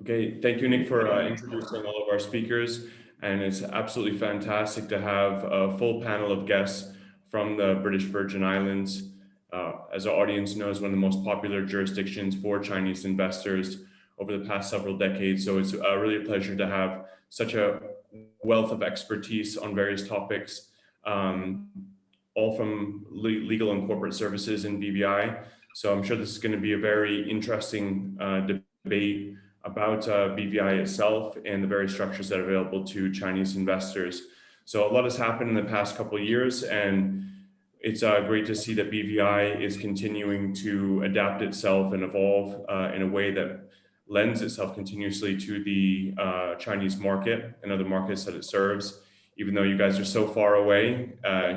Okay, thank you, Nick, for introducing all of our speakers. And it's absolutely fantastic to have a full panel of guests from the British Virgin Islands. As our audience knows, one of the most popular jurisdictions for Chinese investors over the past several decades. So it's really a pleasure to have such a wealth of expertise on various topics, um, all from legal and corporate services in BVI. So I'm sure this is going to be a very interesting debate about BVI itself and the various structures that are available to Chinese investors. So a lot has happened in the past couple of years, and it's great to see that BVI is continuing to adapt itself and evolve in a way that lends itself continuously to the Chinese market and other markets that it serves. Even though you guys are so far away,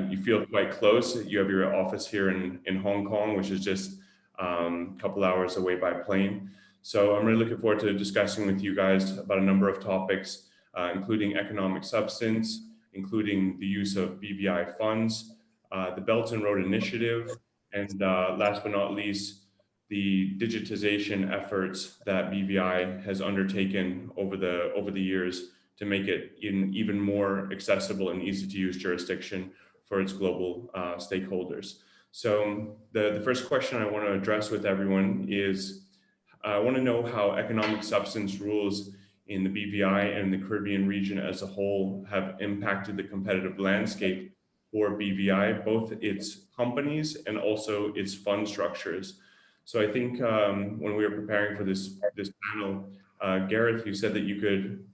you feel quite close. You have your office here in Hong Kong, which is just a couple hours away by plane. So I'm really looking forward to discussing with you guys about a number of topics, including economic substance, including the use of BVI funds, the Belton Road Initiative, and last but not least, the digitization efforts that BVI has undertaken over the years to make it even more accessible and easy to use jurisdiction for its global stakeholders. So the first question I want to address with everyone is, I want to know how economic substance rules in the BVI and the Caribbean region as a whole have impacted the competitive landscape for BVI, both its companies and also its fund structures. So I think when we were preparing for this panel, Gareth, you said that you could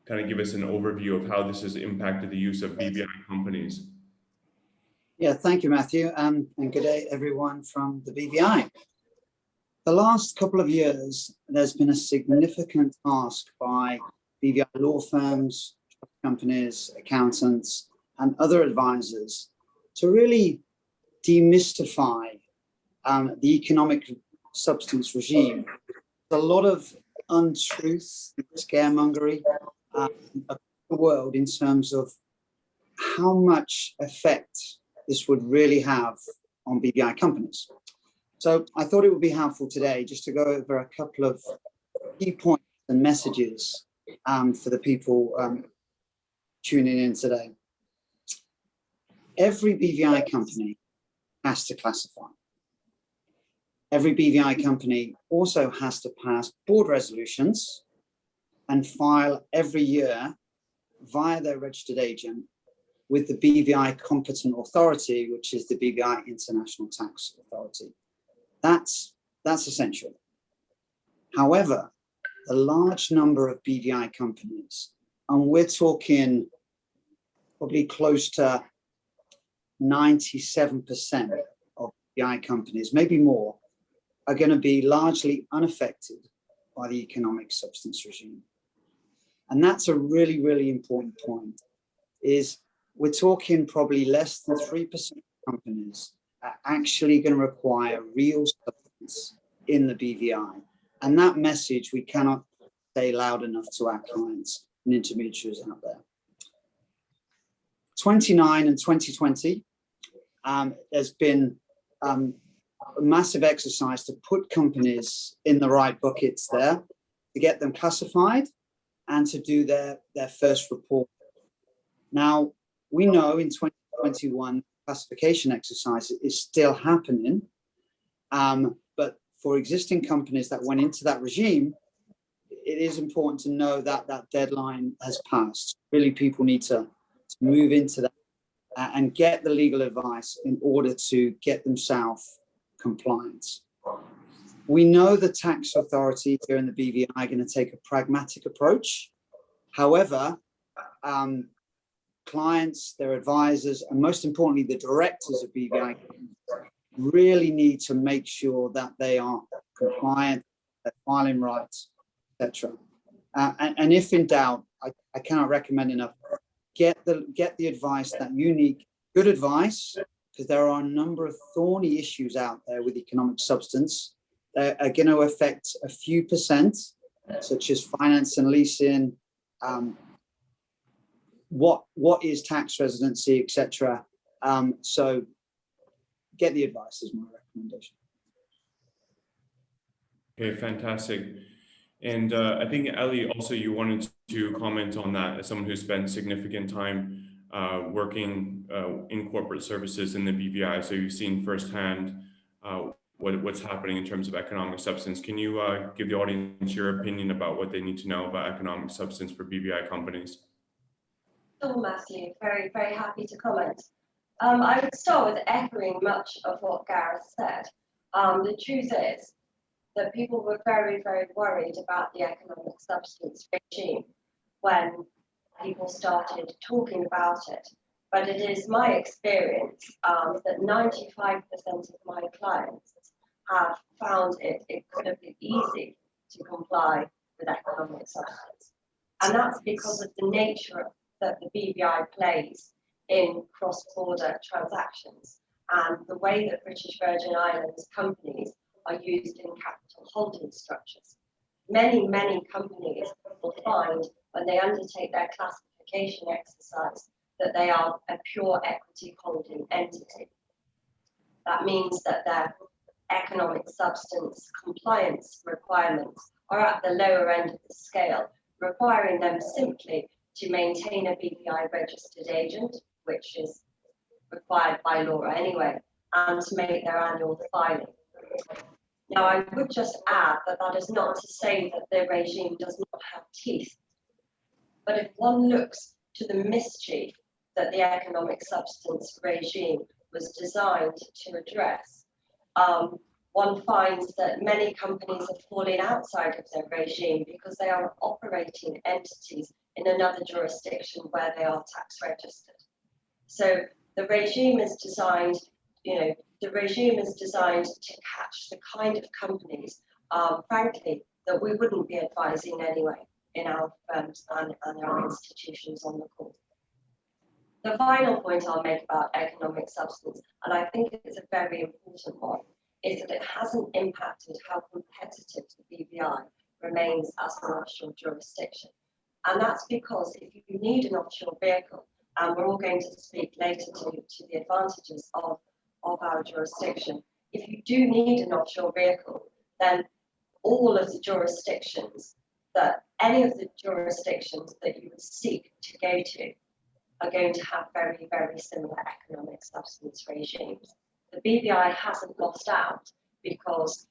kind of give us an overview of how this has impacted the use of BVI companies. Yeah, thank you, Matthew, and good day, everyone from the BVI. The last couple of years, there's been a significant ask by BVI law firms, companies, accountants, and other advisors to really demystify the economic substance regime. There's a lot of untruth, scaremongery across the world in terms of how much effect this would really have on BVI companies. So I thought it would be helpful today just to go over a couple of key points and messages for the people tuning in today. Every BVI company has to classify. Every BVI company also has to pass board resolutions and file every year via their registered agent with the BVI competent authority, which is the BVI International Tax Authority. That's essential. However, a large number of BVI companies, and we're talking probably close to 97% of BVI companies, maybe more, are going to be largely unaffected by the economic substance regime. And that's a really, really important point, is we're talking probably less than 3% of companies are actually going to require real substance in the BVI. And that message we cannot say loud enough to our clients and intermediaries out there. 29 and 2020, there's been a massive exercise to put companies in the right buckets there, to get them classified and to do their first report. Now, we know in 2021, classification exercise is still happening, but for existing companies that went into that regime, it is important to know that that deadline has passed. Really, people need to move into that and get the legal advice in order to get themselves compliant. We know the tax authority here in the BVI are going to take a pragmatic approach. However, clients, their advisors, and most importantly, the directors of BVI really need to make sure that they are compliant, they're filing rights, etc. And if in doubt, I cannot recommend enough, get the advice that you need, good advice, because there are a number of thorny issues out there with economic substance that are going to affect a few percent, such as finance and leasing, what is tax residency, etc. So get the advice is my recommendation. Okay, fantastic. And I think, Ali, also you wanted to comment on that as someone who spent significant time working in corporate services in the BVI. So you've seen firsthand what's happening in terms of economic substance. Can you give the audience your opinion about what they need to know about economic substance for BVI companies? Sure, Matthew. Very, very happy to comment. I would start with echoing much of what Gareth said. The truth is that people were very, very worried about the economic substance regime when people started talking about it. But it is my experience that 95% of my clients have found it incredibly easy to comply with economic substance. And that's because of the nature that the BVI plays in cross-border transactions and the way that British Virgin Islands companies are used in capital holding structures. Many, many companies will find when they undertake their classification exercise that they are a pure equity holding entity. That means that their economic substance compliance requirements are at the lower end of the scale, requiring them simply to maintain a BVI registered agent, which is required by law anyway, and to make their annual filing. Now, I would just add that that is not to say that the regime does not have teeth, but if one looks to the mischief that the economic substance regime was designed to address, one finds that many companies are falling outside of their regime because they are operating entities in another jurisdiction where they are tax registered. So the regime is designed, the regime is designed to catch the kind of companies, frankly, that we wouldn't be advising anyway in our firms and our institutions on the call. The final point I'll make about economic substance, and I think it's a very important one, is that it hasn't impacted how competitive the BVI remains as an offshore jurisdiction. And that's because if you need an offshore vehicle, and we're all going to speak later to the advantages of our jurisdiction, if you do need an offshore vehicle, then all of the jurisdictions any of the jurisdictions that you would seek to go to are going to have very, very similar economic substance regimes. The BVI hasn't lost out because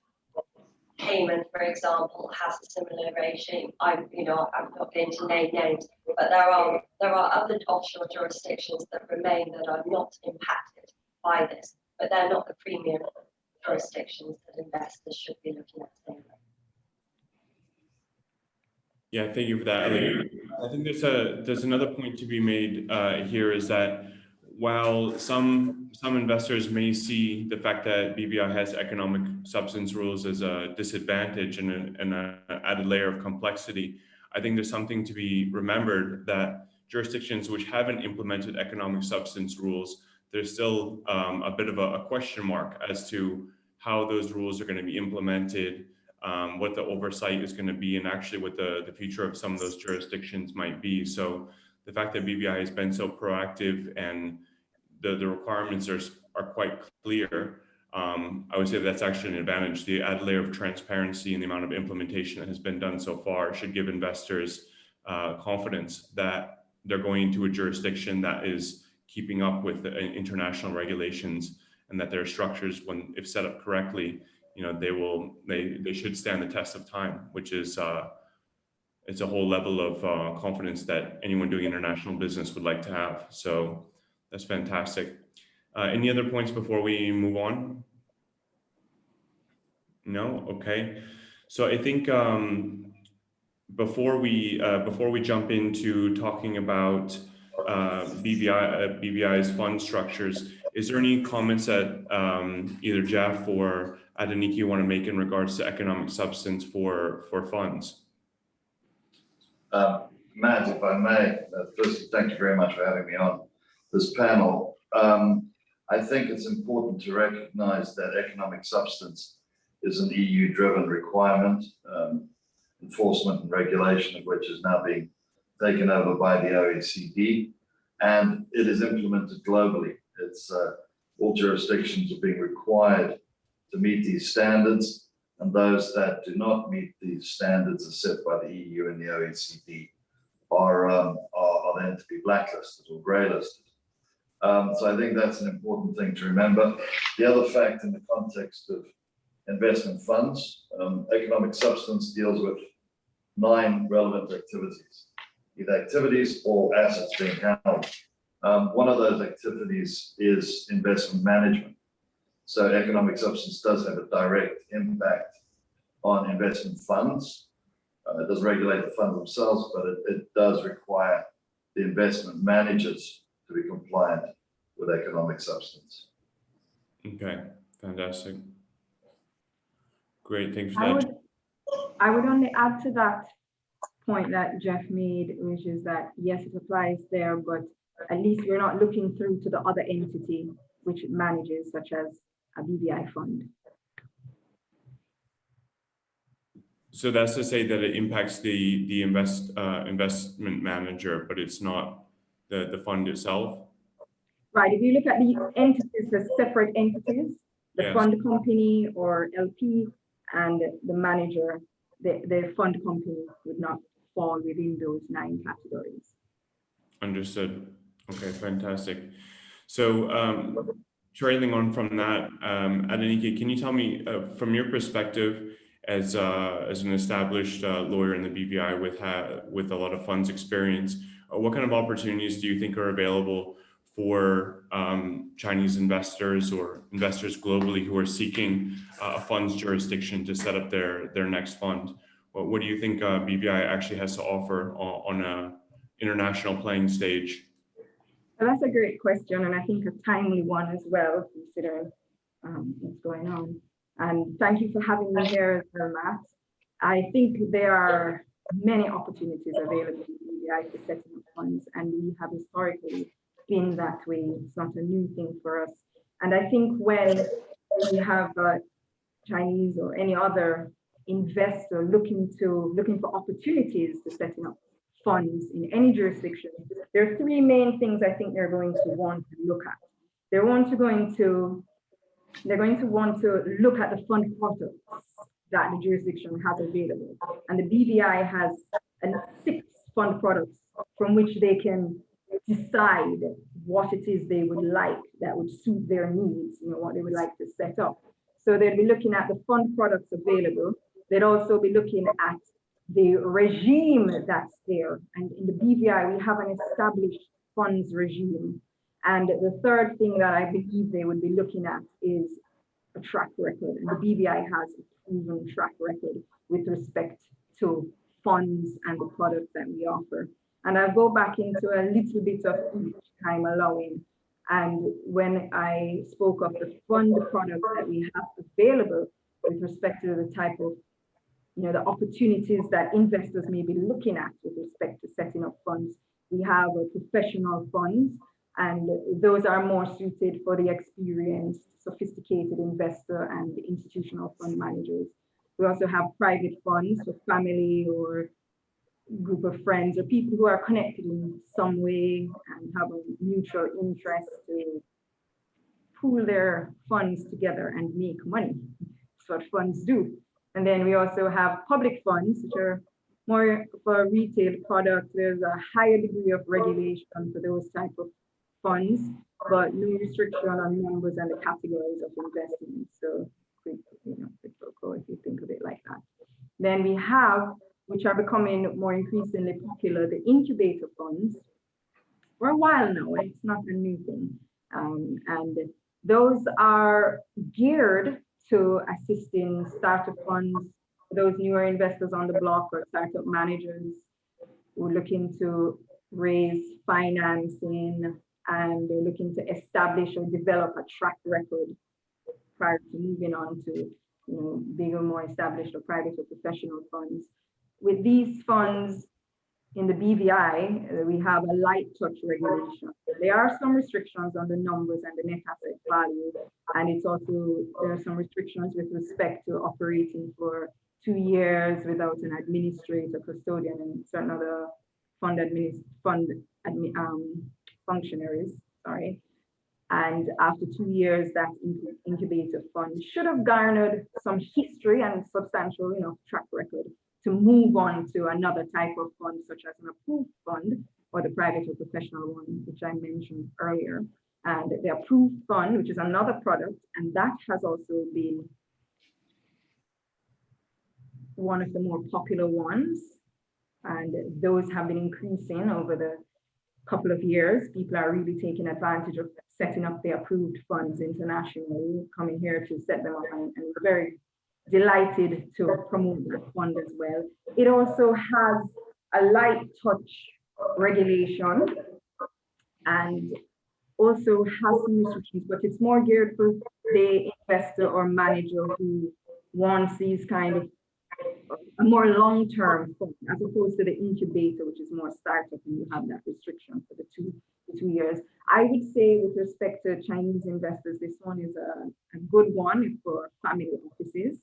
Cayman, for example, has a similar regime. I'm not going to name names, but there are other offshore jurisdictions that remain that are not impacted by this, but they're not the premium jurisdictions that investors should be looking at anyway. Yeah, thank you for that, Ali. I think there's another point to be made here is that while some investors may see the fact that BVI has economic substance rules as a disadvantage and an added layer of complexity, I think there's something to be remembered that jurisdictions which haven't implemented economic substance rules, there's still a bit of a question mark as to how those rules are going to be implemented, what the oversight is going to be, and actually what the future of some of those jurisdictions might be. So the fact that BVI has been so proactive and the requirements are quite clear, I would say that's actually an advantage. The added layer of transparency and the amount of implementation that has been done so far should give investors confidence that they're going into a jurisdiction that is keeping up with the international regulations, and that their structures, if set up correctly, they should stand the test of time, which is it's a whole level of confidence that anyone doing international business would like to have. So that's fantastic. Any other points before we move on? No? Okay. So I think before we jump into talking about BVI's fund structures, is there any comments that either Jeff or Adeniki want to make in regards to economic substance for funds? Matt, if I may, first, thank you very much for having me on this panel. I think it's important to recognize that economic substance is an EU-driven requirement, enforcement and regulation of which is now being taken over by the OECD, and it is implemented globally. It's all jurisdictions are being required to meet these standards. and those that do not meet the standards as set by the EU and the OECD are then to be blacklisted or greylisted. So I think that's an important thing to remember. The other fact in the context of investment funds, economic substance deals with 9 relevant activities, either activities or assets being held. One of those activities is investment management. So economic substance does have a direct impact on investment funds. It doesn't regulate the funds themselves, but it does require the investment managers to be compliant with economic substance. Okay, fantastic. Great, thanks for I that. I would only add to that point that Jeff made, which is that yes, it applies there, but at least we're not looking through to the other entity which it manages, such as a BVI fund. So that's to say that it impacts the investment manager, but it's not the fund itself? Right, if you look at the entities as separate entities, the Yes. fund company or LP and the manager, the fund company would not fall within those 9 categories. Understood. Okay, fantastic. So trailing on from that, Adenike, can you tell me from your perspective as an established lawyer in the BVI with a lot of funds experience, what kind of opportunities do you think are available for Chinese investors or investors globally who are seeking a fund's jurisdiction to set up their next fund? What do you think BVI actually has to offer on a international playing stage? Well, that's a great question, and I think a timely one as well, considering what's going on. And thank you for having me here, Matt. I think there are many opportunities available in BVI for setting up funds, and we have historically been that way. It's not a new thing for us. And I think when we have Chinese or any other investor looking for opportunities to setting up funds in any jurisdiction, there are 3 main things I think they're going to want to look at. They're going to want to look at the fund products that the jurisdiction has available. And the BVI has 6 fund products from which they can decide what it is they would like that would suit their needs, what they would like to set up. So they'll be looking at the fund products available. They'd also be looking at the regime that's there. And in the BVI, we have an established funds regime. And the third thing that I believe they would be looking at is a track record. And the BVI has a proven track record with respect to funds and the products that we offer. And I'll go back into a little bit of each, time allowing. And when I spoke of the fund products that we have available with respect to the type of, the opportunities that investors may be looking at with respect to setting up funds, we have professional funds, and those are more suited for the experienced, sophisticated investor and institutional fund managers. We also have private funds for family or group of friends or people who are connected in some way and have a mutual interest to pool their funds together and make money. That's what funds do. And then we also have public funds, which are more for retail products. There's a higher degree of regulation for those type of funds, but no restriction on numbers and the categories of investment. So, quid pro quo, if you think of it like that. Then we have, which are becoming more increasingly popular, the incubator funds. For a while now, it's not a new thing. And those are geared to assisting startup funds, those newer investors on the block or startup managers who are looking to raise financing, and they're looking to establish or develop a track record prior to moving on to bigger, more established or private or professional funds. With these funds in the BVI, we have a light touch regulation. There are some restrictions on the numbers and the net asset value, and it's also, there are some restrictions with respect to operating for 2 years without an administrator, custodian, and certain other functionaries, sorry. And after 2 years, that incubator fund should have garnered some history and substantial, track record to move on to another type of fund, such as an approved fund or the private or professional one, which I mentioned earlier. And the approved fund, which is another product, and that has also been one of the more popular ones. And those have been increasing over the couple of years. People are really taking advantage of setting up the approved funds internationally, coming here to set them up, and we're very delighted to promote that fund as well. It also has a light touch regulation and also has some restrictions, but it's more geared for the investor or manager who wants these kind of a more long-term fund, as opposed to the incubator, which is more startup, and you have that restriction for the two years. I would say with respect to Chinese investors, this one is a good one for family offices,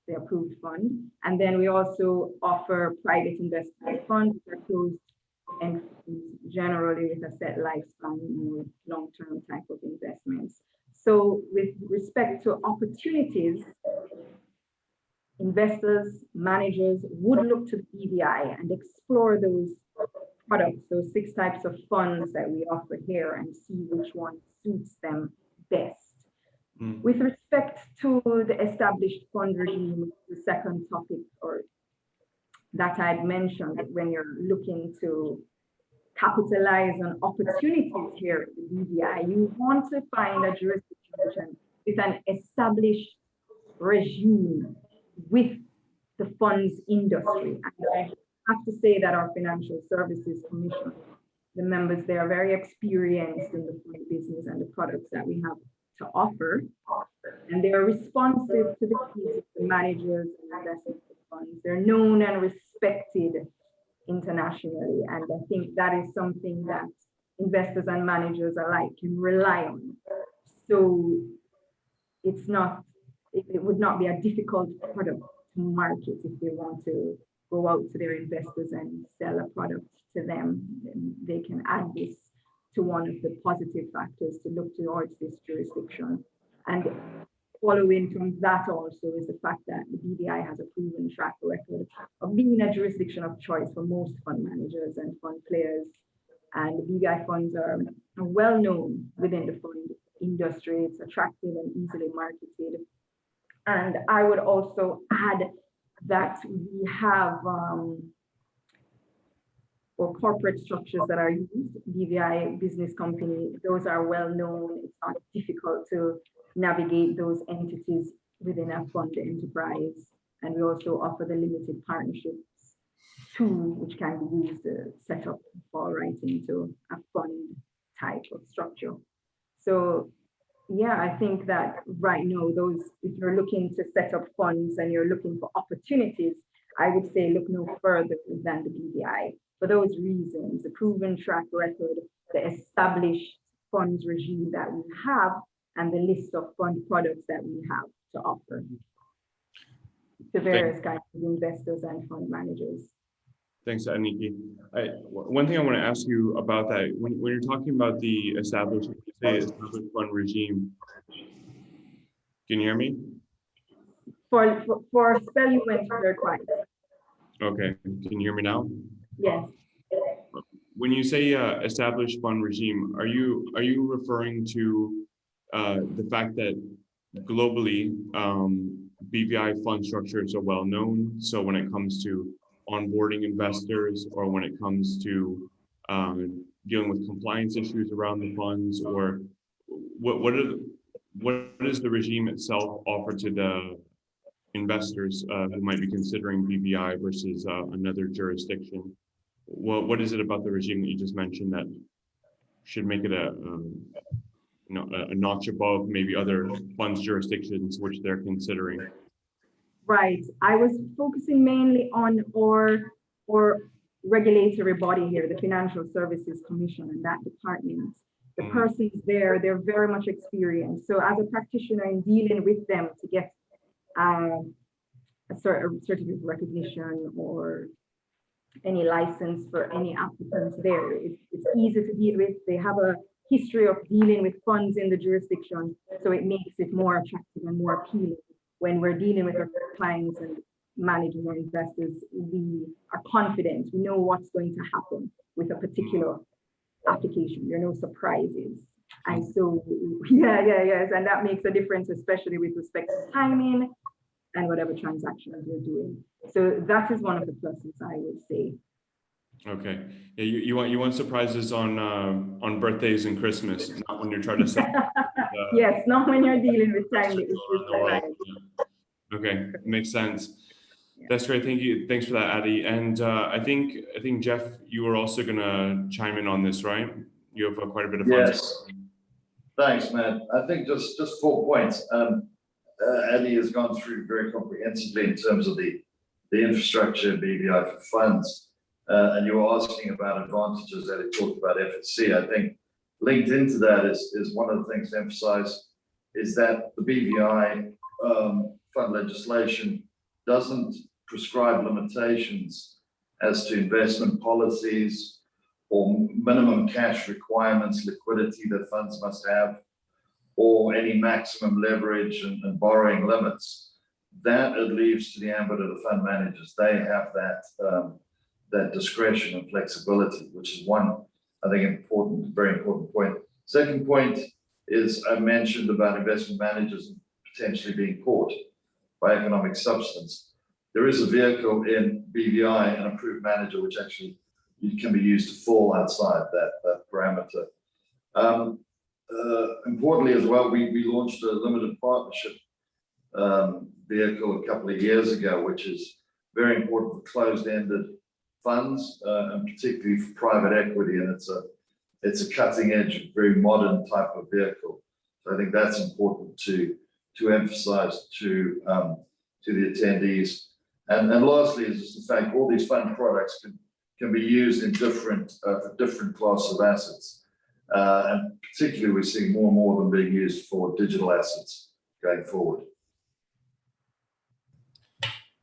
the approved fund. And then we also offer private investment funds, which are closed and generally with a set lifespan, long-term type of investments. So with respect to opportunities, investors, managers would look to the BVI and explore those products, those 6 types of funds that we offer here, and see which one suits them best. With respect to the established fund regime, the second topic or that I'd mentioned, when you're looking to capitalize on opportunities here at the BVI, you want to find a jurisdiction with an established regime with the funds industry. And I have to say that our Financial Services Commission, the members, they are very experienced in the fund business and the products that we have to offer, and they are responsive to the needs of the managers and investment funds. They're known and respected internationally, and I think that is something that investors and managers alike can rely on. So it's not, it would not be a difficult product to market if they want to go out to their investors and sell a product to them. Then they can add this to one of the positive factors to look towards this jurisdiction. And following from that also is the fact that the BVI has a proven track record of being a jurisdiction of choice for most fund managers and fund players. And the BVI funds are well known within the fund industry. It's attractive and easily marketed. And I would also add that we have or corporate structures that are used, BVI business company, those are well known. It's not difficult to navigate those entities within a fund enterprise. And we also offer the limited partnerships tool, which can be used to set up fall right into a fund type of structure. So yeah, I think that right now, if you're looking to set up funds and you're looking for opportunities, I would say look no further than the BVI. For those reasons, the proven track record, the established funds regime that we have, and the list of fund products that we have to offer to various kinds of investors and fund managers. Thanks, Aniki. One thing I want to ask you about that, when you're talking about the established fund regime, can you hear me? For spell, you went very quiet. Okay, can you hear me now? Yes. When you say established fund regime, are you referring to the fact that globally BVI fund structures are well known? So when it comes to onboarding investors, or when it comes to dealing with compliance issues around the funds, or what does the regime itself offer to the investors who might be considering BVI versus another jurisdiction? What is it about the regime that you just mentioned that should make it a notch above maybe other funds jurisdictions which they're considering? Right. I was focusing mainly on our regulatory body here, the Financial Services Commission, and that department. The persons there, they're very much experienced. So as a practitioner in dealing with them to get a certificate of recognition or any license for any applicants there, it's easy to deal with. They have a history of dealing with funds in the jurisdiction, so it makes it more attractive and more appealing when we're dealing with our clients and managers or investors. We are confident, we know what's going to happen with a particular application. There are no surprises. And so, yes, and that makes a difference, especially with respect to timing and whatever transactions we're doing. So that is one of the pluses, I would say. Okay. Yeah, you want surprises on birthdays and Christmas, not when you're trying to sell. Yes, not when you're dealing with timely issues. Okay, makes sense. That's great. Thank you. Thanks for that, Addie. And I think Jeff, you were also gonna chime in on this, right? You have quite a bit of fun. Yes. Thanks, Matt. I think just 4 points. Addie has gone through very comprehensively in terms of the infrastructure BVI for funds. And you were asking about advantages that he talked about FSC. I think linked into that is one of the things to emphasize is that the BVI fund legislation doesn't prescribe limitations as to investment policies or minimum cash requirements, liquidity that funds must have, or any maximum leverage and borrowing limits. That it leaves to the ambit of the fund managers. They have that discretion and flexibility, which is one, I think, very important point. Second point is I mentioned about investment managers potentially being caught by economic substance. There is a vehicle in BVI, an approved manager, which actually can be used to fall outside that parameter. Importantly as well, we launched a limited partnership vehicle a couple of years ago, which is very important for closed-ended funds, and particularly for private equity, and it's a cutting-edge, very modern type of vehicle. So I think that's important to emphasize to the attendees. And lastly is just the fact all these fund products can be used in different classes of assets, and particularly we're seeing more and more of them being used for digital assets going forward.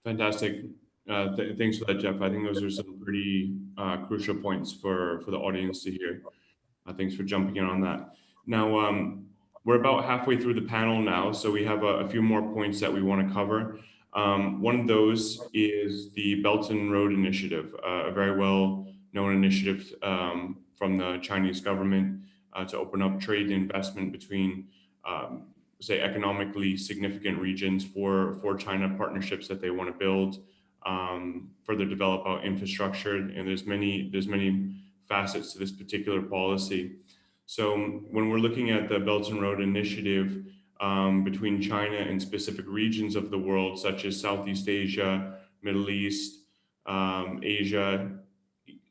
Fantastic. Thanks for that, Jeff. I think those are some pretty crucial points for the audience to hear. Thanks for jumping in on that. Now, we're about halfway through the panel now, so we have a few more points that we want to cover. One of those is the Belton Road Initiative, a very well-known initiative from the Chinese government to open up trade and investment between say economically significant regions for China, partnerships that they want to build, further develop our infrastructure, and there's many facets to this particular policy. So when we're looking at the Belton Road Initiative between China and specific regions of the world, such as Southeast Asia, Middle East, Asia,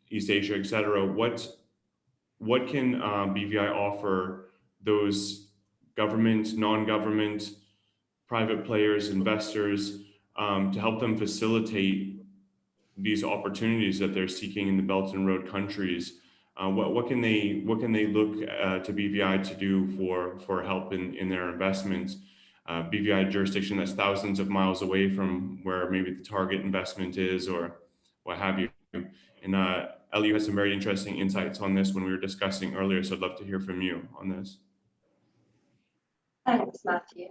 East Asia, etc., what can BVI offer those government, non-government, private players, investors, to help them facilitate these opportunities that they're seeking in the Belt and Road countries? What can they look to BVI to do for help in their investments? BVI jurisdiction that's thousands of miles away from where maybe the target investment is, or what have you. And Ellie, you had some very interesting insights on this when we were discussing earlier, so I'd love to hear from you on this. Thanks, Matthew.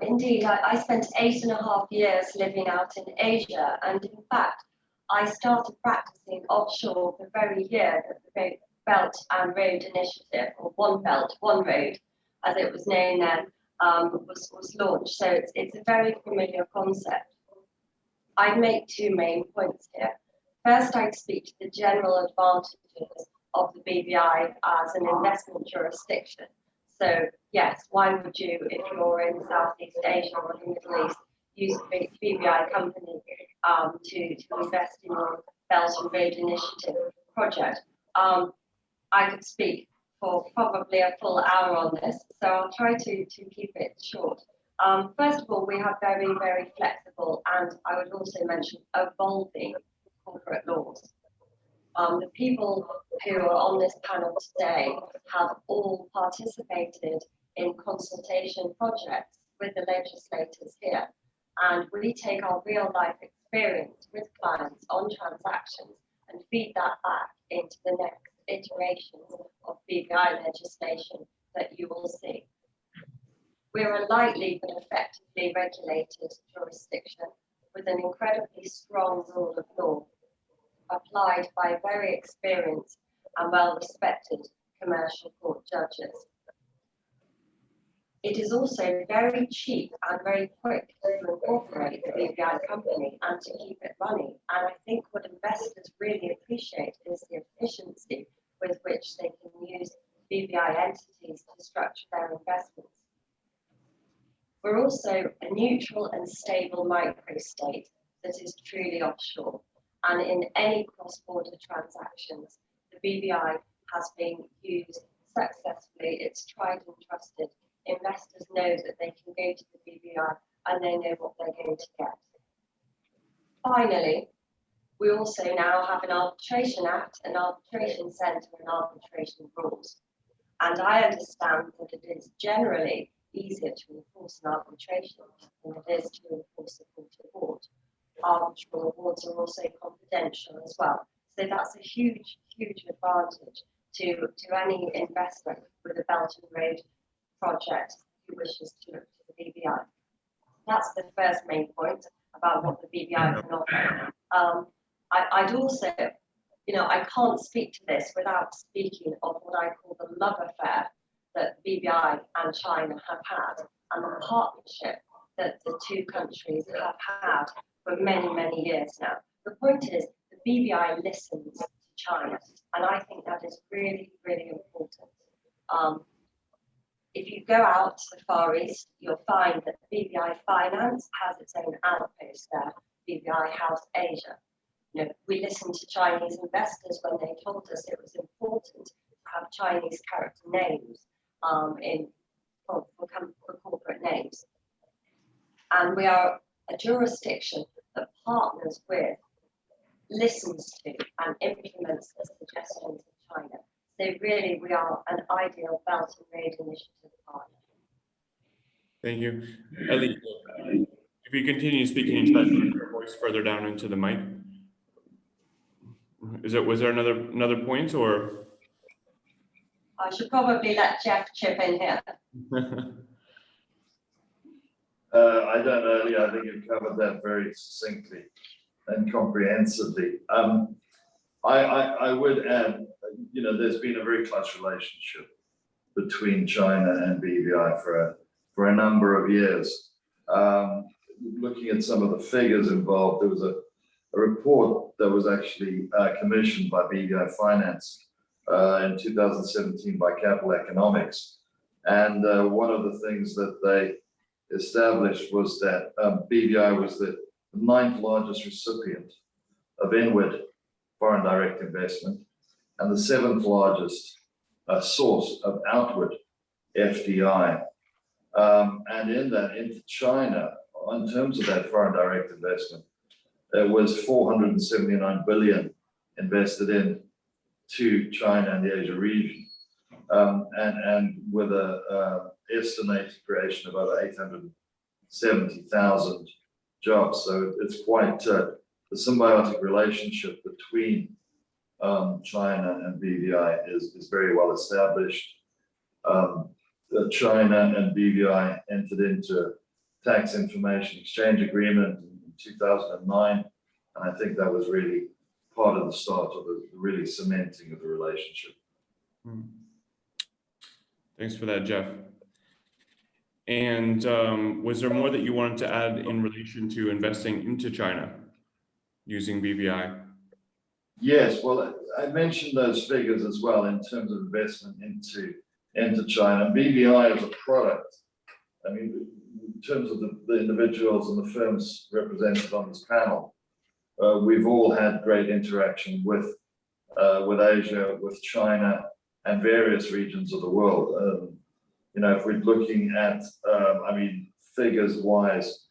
Indeed, I spent 8.5 years living out in Asia, and in fact, I started practicing offshore the very year that the Belt and Road Initiative, or One Belt, One Road, as it was known then, was launched. So it's a very familiar concept. I'd make two main points here. First, I'd speak to the general advantages of the BVI as an investment jurisdiction. So yes, why would you, if you're in Southeast Asia or the Middle East, use a BVI company to invest in your Belt and Road Initiative project? I could speak for probably a full hour on this, so I'll try to keep it short. First of all, we have very, very flexible, and I would also mention evolving corporate laws. The people who are on this panel today have all participated in consultation projects with the legislators here. And we take our real life experience with clients on transactions and feed that back into the next iterations of BVI legislation that you will see. We're a lightly but effectively regulated jurisdiction with an incredibly strong rule of law applied by very experienced and well-respected commercial court judges. It is also very cheap and very quick to incorporate the BVI company and to keep it running. And I think what investors really appreciate is the efficiency with which they can use BVI entities to structure their investments. We're also a neutral and stable microstate that is truly offshore. And in any cross-border transactions, the BVI has been used successfully. It's tried and trusted. Investors know that they can go to the BVI and they know what they're going to get. Finally, we also now have an arbitration act, an arbitration centre and arbitration rules. And I understand that it is generally easier to enforce an arbitration than it is to enforce a court award. Arbitral awards are also confidential as well. So that's a huge, huge advantage to any investor with a Belton Road project who wishes to look to the BVI. That's the first main point about what the BVI can offer. I'd also, I can't speak to this without speaking of what I call the love affair that BVI and China have had, and the partnership that the two countries have had for many, many years now. The point is, the BVI listens to China, and I think that is really, really important. If you go out to the Far East, you'll find that BVI Finance has its own outpost there, BVI House Asia. We listened to Chinese investors when they told us it was important to have Chinese character names for corporate names. And we are a jurisdiction that partners with, listens to, and implements the suggestions of China. So really, we are an ideal Belt and Road Initiative partner. Thank you. Ellie, if you continue speaking in Chinese, put your voice further down into the mic. Was there another point, or? I should probably let Jeff chip in here. I don't know, Ellie, I think you've covered that very succinctly and comprehensively. I would add, there's been a very close relationship between China and BVI for a number of years. Looking at some of the figures involved, there was a report that was actually commissioned by BVI Finance in 2017 by Capital Economics. And one of the things that they established was that BVI was the 9th largest recipient of inward foreign direct investment and the 7th largest source of outward FDI. And in that, into China, in terms of that foreign direct investment, there was 479 billion invested in to China and the Asia region, and with a estimated creation of over 870,000 jobs. So it's quite the symbiotic relationship between China and BVI is very well established. China and BVI entered into tax information exchange agreement in 2009, and I think that was really part of the start of the really cementing of the relationship. Thanks for that, Jeff. And was there more that you wanted to add in relation to investing into China using BVI? Yes, well, I mentioned those figures as well in terms of investment into China. BVI as a product, I mean, in terms of the individuals and the firms represented on this panel, we've all had great interaction with Asia, with China, and various regions of the world. If we're looking at, figures-wise,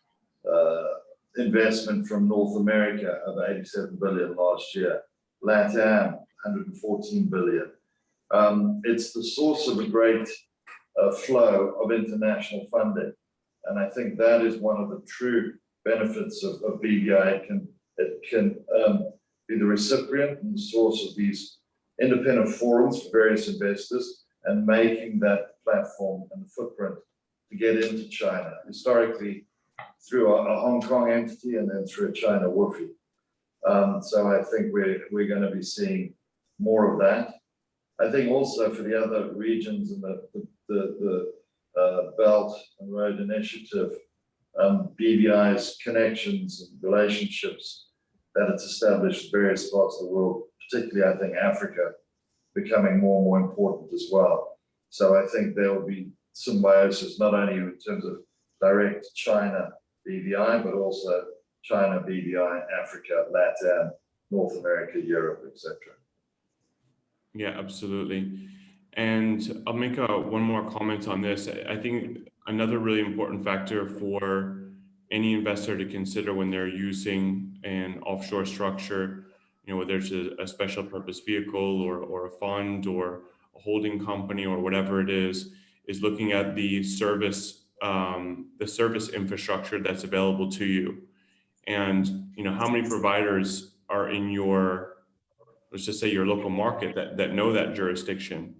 investment from North America of 87 billion last year, LATAM 114 billion. It's the source of a great flow of international funding, and I think that is one of the true benefits of BVI. It can be the recipient and the source of these independent forums for various investors and making that platform and the footprint to get into China, historically through a Hong Kong entity and then through a China WFOE. So I think we're going to be seeing more of that. I think also for the other regions in the Belt and Road Initiative, BVI's connections and relationships that it's established in various parts of the world, particularly I think Africa, becoming more and more important as well. So I think there will be symbiosis, not only in terms of direct China BVI, but also China BVI, Africa, LATAM, North America, Europe, etc. Yeah, absolutely. And I'll make one more comment on this. I think another really important factor for any investor to consider when they're using an offshore structure, whether it's a special purpose vehicle or a fund or a holding company or whatever it is looking at the service infrastructure that's available to you. And how many providers are in your, let's just say, your local market that know that jurisdiction.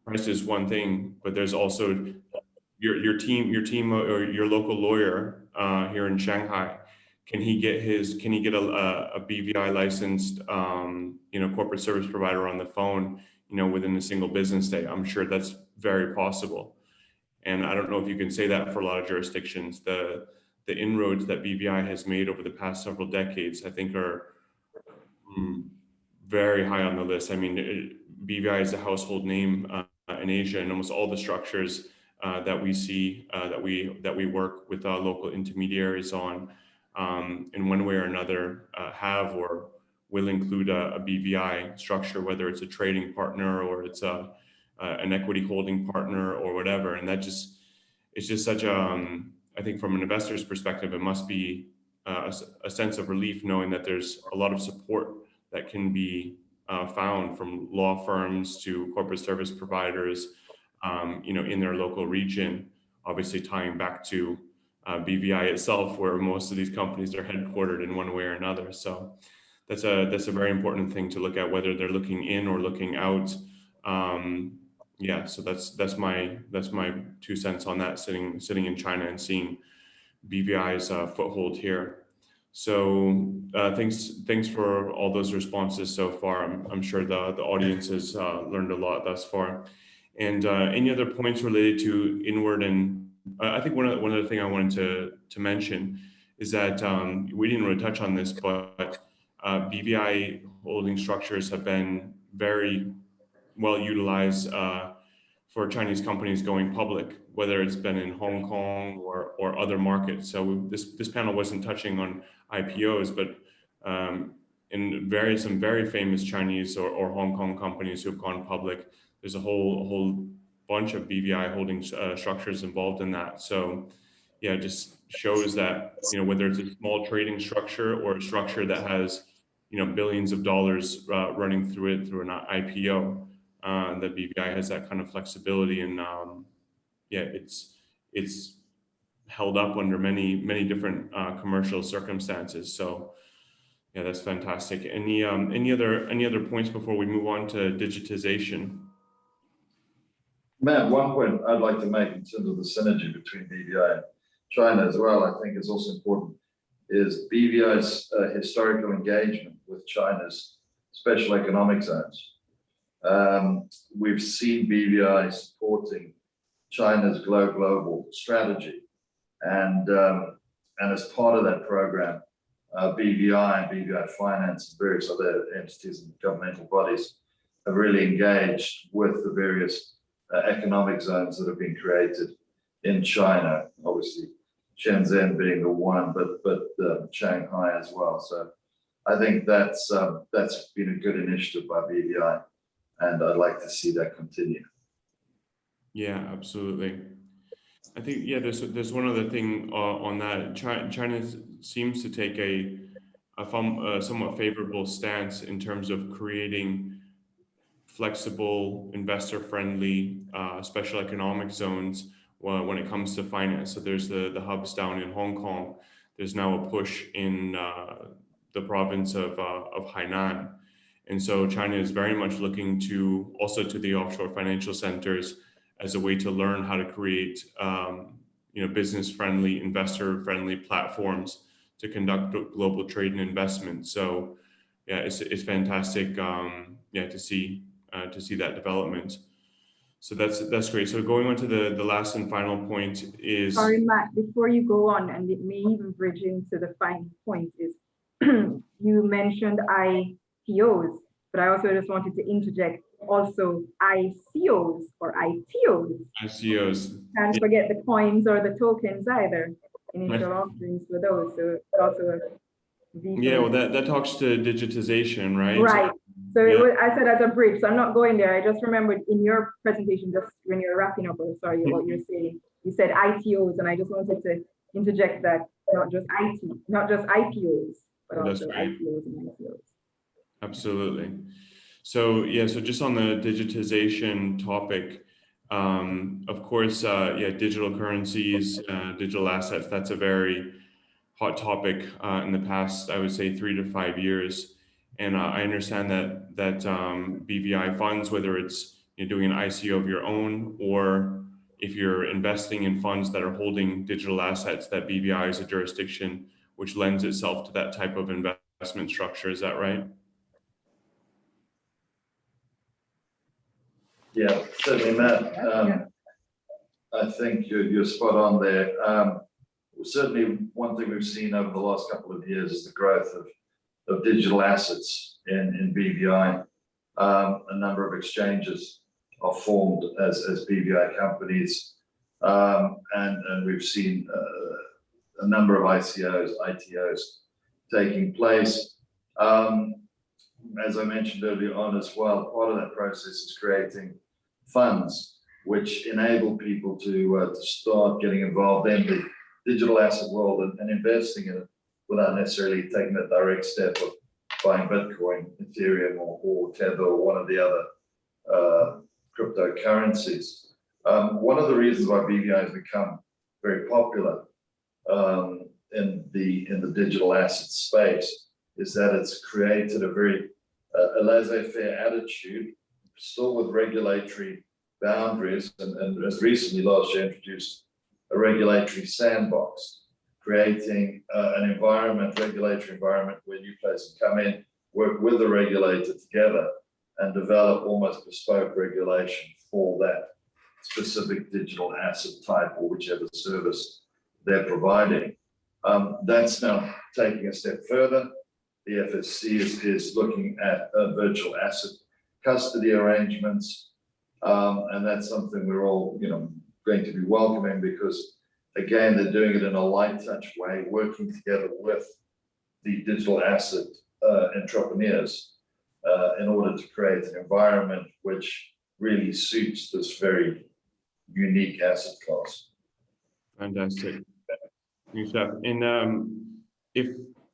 Price is one thing, but there's also your team or your local lawyer here in Shanghai. Can he get a BVI licensed corporate service provider on the phone within a single business day? I'm sure that's very possible. And I don't know if you can say that for a lot of jurisdictions. The inroads that BVI has made over the past several decades, I think, are very high on the list. I mean, BVI is a household name in Asia, and almost all the structures that we see that we work with local intermediaries on, in one way or another, have or will include a BVI structure, whether it's a trading partner or it's an equity holding partner or whatever. And it's just such I think from an investor's perspective, it must be a sense of relief knowing that there's a lot of support that can be found from law firms to corporate service providers, in their local region, obviously tying back to BVI itself, where most of these companies are headquartered in one way or another. So that's a very important thing to look at, whether they're looking in or looking out. So that's my 2 cents on that, sitting in China and seeing BVI's foothold here. So thanks for all those responses so far. I'm sure the audience has learned a lot thus far. And any other points related to inward and I think one other thing I wanted to mention is that we didn't really touch on this, but BVI holding structures have been very well utilized for Chinese companies going public, whether it's been in Hong Kong or other markets. So this panel wasn't touching on IPOs, but in some very famous Chinese or Hong Kong companies who have gone public, there's a whole bunch of BVI holding structures involved in that. So yeah, it just shows that, whether it's a small trading structure or a structure that has, billions of dollars running through it through an IPO, that BVI has that kind of flexibility. And it's held up under many different commercial circumstances. So yeah, that's fantastic. Any other points before we move on to digitization? Matt, one point I'd like to make in terms of the synergy between BVI and China as well, I think is also important, is BVI's historical engagement with China's special economic zones. We've seen BVI supporting China's global strategy, and as part of that program, BVI and BVI Finance and various other entities and governmental bodies have really engaged with the various economic zones that have been created in China, obviously Shenzhen being the one, but Shanghai as well. So I think that's been a good initiative by BVI, and I'd like to see that continue. Yeah, absolutely. I think there's one other thing on that. China seems to take a somewhat favorable stance in terms of creating flexible, investor-friendly, special economic zones when it comes to finance. So there's the hubs down in Hong Kong. There's now a push in the province of Hainan, And so China is very much looking to also to the offshore financial centers as a way to learn how to create business-friendly, investor-friendly platforms to conduct global trade and investment. So yeah, it's fantastic to see that development. So that's great. So going on to the last and final point is. Sorry, Matt, before you go on, and it may even bridge into the final point, is you mentioned IPOs, but I also just wanted to interject also ICOs or ITOs. ICOs. Can't forget the coins or the tokens either. Initial offerings for those. So it's also a yeah, well, that talks to digitization, right? Right. So yeah. it was, I said as a bridge, so I'm not going there. I just remembered in your presentation, just when you're wrapping up, or sorry, what you're saying, you said ITOs, and I just wanted to interject that not just IPOs, but also IPOs and ITOs. Absolutely. So yeah, so just on the digitization topic, of course, digital currencies, digital assets, that's a very hot topic in the past, I would say 3 to 5 years. And I understand that BVI funds, whether it's doing an ICO of your own, or if you're investing in funds that are holding digital assets, that BVI is a jurisdiction which lends itself to that type of investment structure. Is that right? Yeah, certainly, Matt. I think you're spot on there. Certainly, one thing we've seen over the last couple of years is the growth of digital assets in BVI. A number of exchanges are formed as BVI companies, and we've seen a number of ITOs taking place. As I mentioned earlier on as well, part of that process is creating funds which enable people to start getting involved in the digital asset world and investing in it without necessarily taking that direct step of buying Bitcoin, Ethereum, or Tether, or one of the other cryptocurrencies. One of the reasons why BVI has become very popular in the digital asset space is that it's created a very a laissez-faire attitude, still with regulatory boundaries, and as recently last year introduced a regulatory sandbox, creating an regulatory environment where new players can come in, work with the regulator together, and develop almost bespoke regulation for that specific digital asset type or whichever service they're providing. That's now taking a step further. The FSC is looking at virtual asset custody arrangements, and that's something we're all going to be welcoming, because again, they're doing it in a light touch way, working together with the digital asset entrepreneurs in order to create an environment which really suits this very unique asset class. Fantastic. Thanks, Jeff. And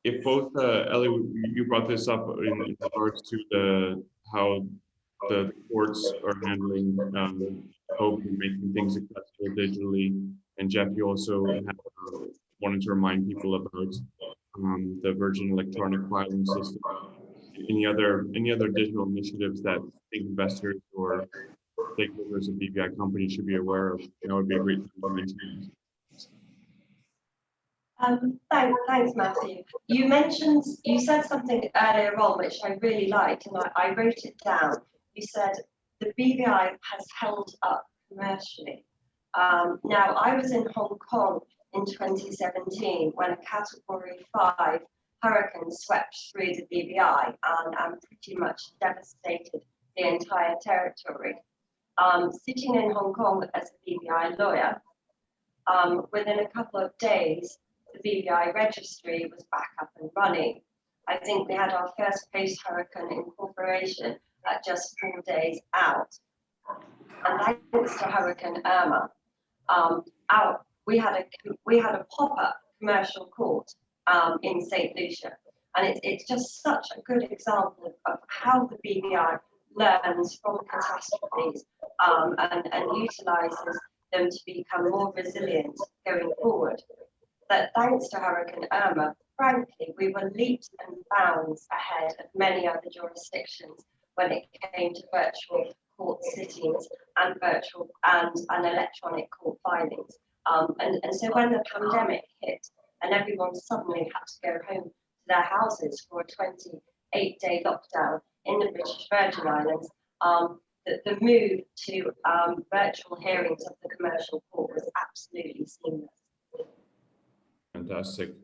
if both Ellie, you brought this up in regards to how the courts are handling COVID and making things accessible digitally, and Jeff, you also wanted to remind people about the Virgin Electronic Filing System. Any other digital initiatives that investors or stakeholders of BVI companies should be aware of? That would be a great thing to mention. Thanks, Matthew. You said something earlier on which I really liked, and I wrote it down. You said the BVI has held up commercially. Now, I was in Hong Kong in 2017 when a Category 5 hurricane swept through the BVI and pretty much devastated the entire territory. Sitting in Hong Kong as a BVI lawyer, within a couple of days, the BVI registry was back up and running. I think we had our first post-hurricane incorporation at just 4 days out. And thanks to Hurricane Irma, we had a pop-up commercial court in St. Lucia. And it's just such a good example of how the BVI learns from catastrophes and utilizes them to become more resilient going forward. that thanks to Hurricane Irma, frankly, we were leaps and bounds ahead of many other jurisdictions when it came to virtual court sittings and virtual and electronic court filings. And so when the pandemic hit and everyone suddenly had to go home to their houses for a 28-day lockdown in the British Virgin Islands, the move to virtual hearings of the commercial court was absolutely seamless. Fantastic.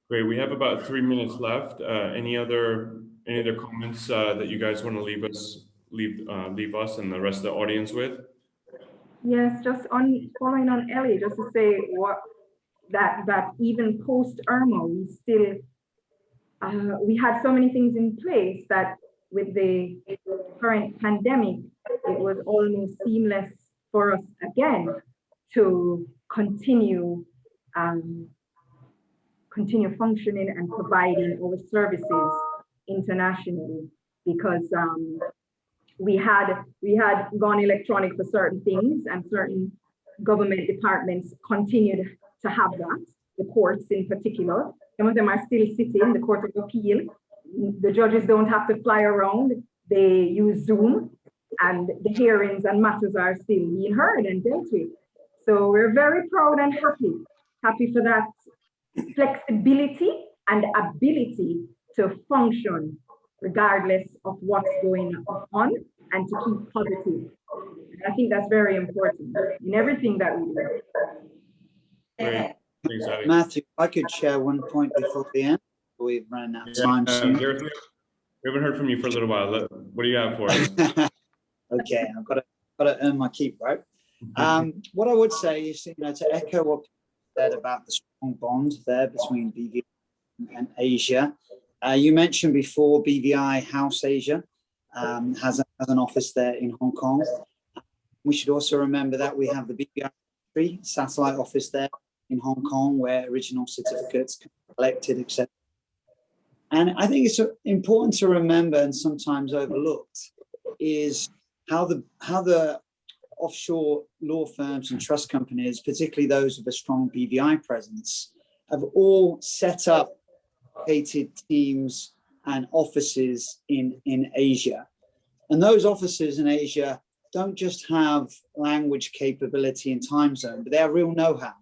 Great. We have about 3 minutes left. Any other comments that you guys want to leave us and the rest of the audience with? Yes, just on following on Ellie, just to say that even post Irma, we still we had so many things in place that with the current pandemic, it was almost seamless for us again to continue functioning and providing our services internationally, because we had gone electronic for certain things, and certain government departments continued to have that, the courts in particular. Some of them are still sitting, the Court of Appeal. The judges don't have to fly around, they use Zoom, and the hearings and matters are still being heard and dealt with. So we're very proud and happy for that flexibility and ability to function regardless of what's going on, and to keep positive. And I think that's very important in everything that we do. Great. Thanks, Abby. Matthew, I could share one point before the end. We've run out of time soon. Gareth, we haven't heard from you for a little while. What do you have for us? Okay, I've got to earn my keep, right? What I would say is, to echo what you said about the strong bond there between BVI and Asia. You mentioned before BVI House Asia has an office there in Hong Kong. We should also remember that we have the BVI satellite office there in Hong Kong, where original certificates can be collected, etc. And I think it's important to remember, and sometimes overlooked, is how the offshore law firms and trust companies, particularly those with a strong BVI presence, have all set up dedicated teams and offices in Asia. And those offices in Asia don't just have language capability and time zone, but they have real know-how.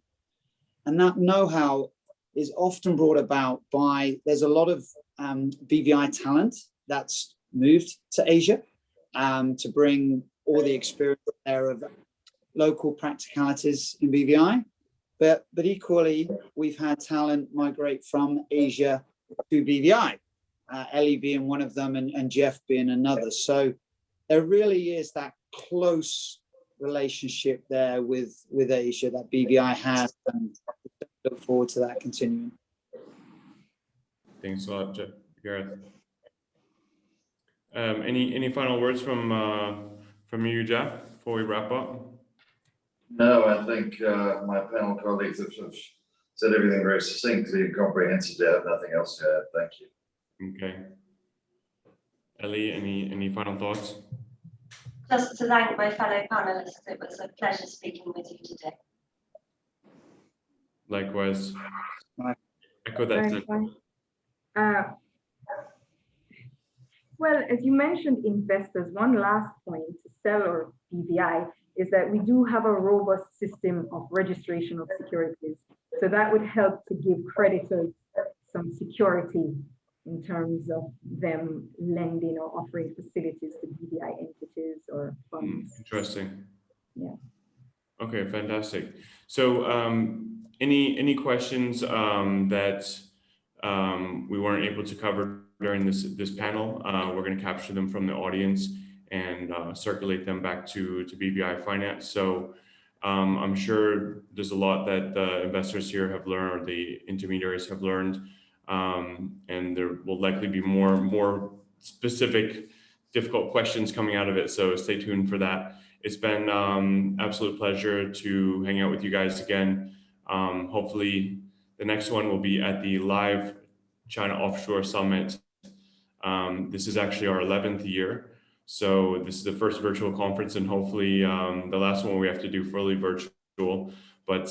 And that know-how is often brought about by, there's a lot of BVI talent that's moved to Asia to bring all the experience there of local practicalities in BVI. But equally, we've had talent migrate from Asia to BVI, Ellie being one of them and Jeff being another. So there really is that close relationship there with Asia that BVI has, and look forward to that continuing. Thanks a lot, Gareth. Any final words from you, Jeff, before we wrap up? No, I think my panel colleagues have said everything very succinctly and comprehensively. I have nothing else to add. Thank you. Okay. Ellie, any final thoughts? Just to thank my fellow panelists. It was a pleasure speaking with you today. Likewise. Bye. Echo that. Well, as you mentioned, investors, one last point to sell or BVI is that we do have a robust system of registration of securities. So that would help to give creditors some security in terms of them lending or offering facilities to BVI entities or funds. Interesting. Yeah. Okay, fantastic. So any questions that we weren't able to cover during this panel? We're going to capture them from the audience and circulate them back to BVI Finance. So I'm sure there's a lot that the investors here have learned, or the intermediaries have learned, and there will likely be more specific, difficult questions coming out of it. So stay tuned for that. It's been absolute pleasure to hang out with you guys again. Hopefully the next one will be at the live China Offshore Summit. This is actually our 11th year. So this is the first virtual conference, and hopefully the last one we have to do fully virtual. but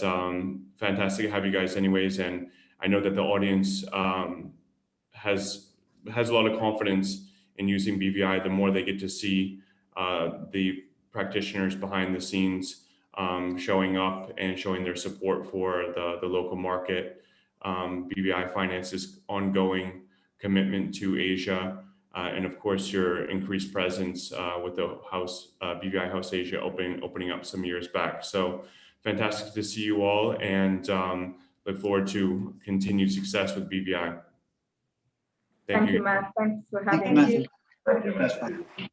fantastic to have you guys anyways. And I know that the audience has a lot of confidence in using BVI the more they get to see the practitioners behind the scenes showing up and showing their support for the local market. BVI Finance's ongoing commitment to Asia, and of course your increased presence with the house, BVI House Asia opening up some years back. So fantastic to see you all, and look forward to continued success with BVI. Thank you, Matt. Thanks for Thank having you, me. Matthew. Thank you, That's Matthew. fine.